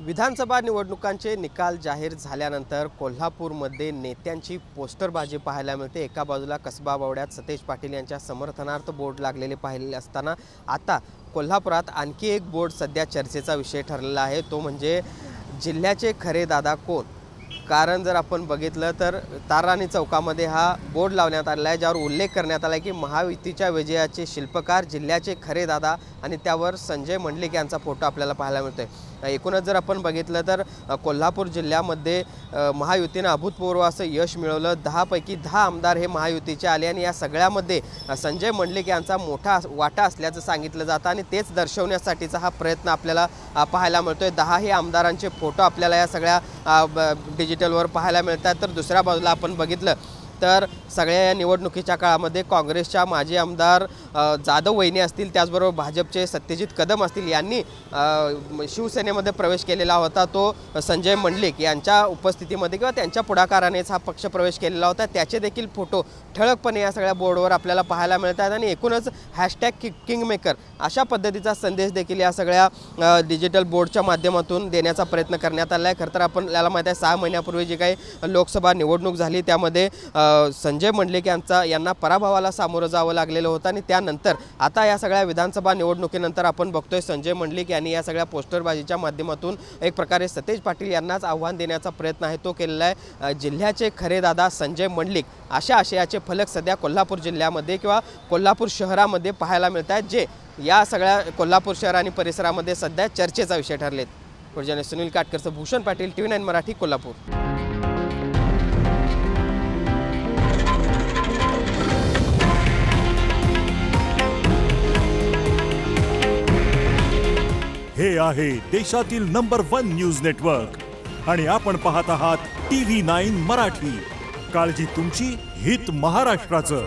विधानसभा निवडणुकांचे निकाल जाहीर झाल्यानंतर कोल्हापूरमध्ये नेत्यांची पोस्टरबाजी पाहायला मिळते। एका बाजूला कसबा बावड्यात सतेज पाटील यांच्या समर्थनार्थ बोर्ड लागलेले पाहिले असताना आता कोल्हापुरात आणखी एक बोर्ड सध्या चर्चेचा विषय ठरलेला आहे, तो म्हणजे जिल्ह्याचे खरे दादा कोण। कारण जर आपण बघितलं तर ताराराणी चौकामध्ये हा बोर्ड लावण्यात आलेला आहे, ज्यावर उल्लेख करण्यात आला आहे की महायुतीच्या विजयाचे शिल्पकार जिल्ह्याचे खरे दादा आणि त्यावर संजय मंडलिक यांचा फोटो आपल्याला पाहायला मिळतोय। एकूणच जर आपण बघितलं तर कोल्हापूर जिल्ह्यामध्ये महायुतीने अभूतपूर्व असं यश मिळवलं। 10 पैकी 10 आमदार हे महायुतीचे आले आणि या सगळ्यामध्ये संजय मंडलिक यांचा मोठा वाटा असल्याचं सांगितलं जातं आणि तेच दर्शवण्यासाठीचा हा प्रयत्न आपल्याला पाहायला मिळतोय। 10 हे आमदारांचे फोटो आपल्याला या सगळ्या डिजिटलवर पाहायला मिळतात। तर दुसऱ्या बाजूला आपण बघितलं तर सगळ्या या निवडणुकीच्या काळामध्ये काँग्रेसच्या माजी आमदार जाधव वहिनी असतील, त्याचबरोबर भाजपचे सत्यजित कदम असतील, यांनी शिवसेनेमध्ये प्रवेश केलेला होता। तो संजय मंडलिक यांच्या उपस्थितीमध्ये किंवा त्यांच्या पुढाकारानेच हा पक्ष प्रवेश केलेला होता। त्याचे देखील फोटो ठळकपणे या सगळ्या बोर्डवर आपल्याला पाहायला मिळतात आणि एकूणच #किंगमेकर अशा पद्धतीचा संदेश देखील या सगळ्या डिजिटल बोर्डच्या माध्यमातून देण्याचा प्रयत्न करण्यात आला आहे। खरं तर आपल्याला माहिती आहे 6 महिन्यापूर्वी जी काही लोकसभा निवडणूक झाली त्यामध्ये संजय मंडलिक यांना पराभवाला सामोरं जावं लागलेलं होतं आणि त्यानंतर आता या सगळ्या विधानसभा निवडणुकीनंतर आपण बघतोय संजय मंडलिक यांनी या सगळ्या पोस्टरबाजीच्या माध्यमातून एक प्रकारे सतेज पाटील यांनाच आव्हान देण्याचा प्रयत्न आहे तो केलेला आहे। जिल्ह्याचे खरे दादा संजय मंडलिक अशा आशयाचे फलक सध्या कोल्हापूर जिल्ह्यामध्ये किंवा कोल्हापूर शहरामध्ये पाहायला मिळत आहेत, जे या सगळ्या कोल्हापूर शहर आणि परिसरामध्ये सध्या चर्चेचा विषय ठरलेत। पुढे सुनील काटकरचं भूषण पाटील, TV9 मराठी, कोल्हापूर। हे आहे देशातील नंबर 1 न्यूज नेटवर्क आणि आपण पाहत आहात TV9 मराठी। काळजी तुमची, हित महाराष्ट्राचं।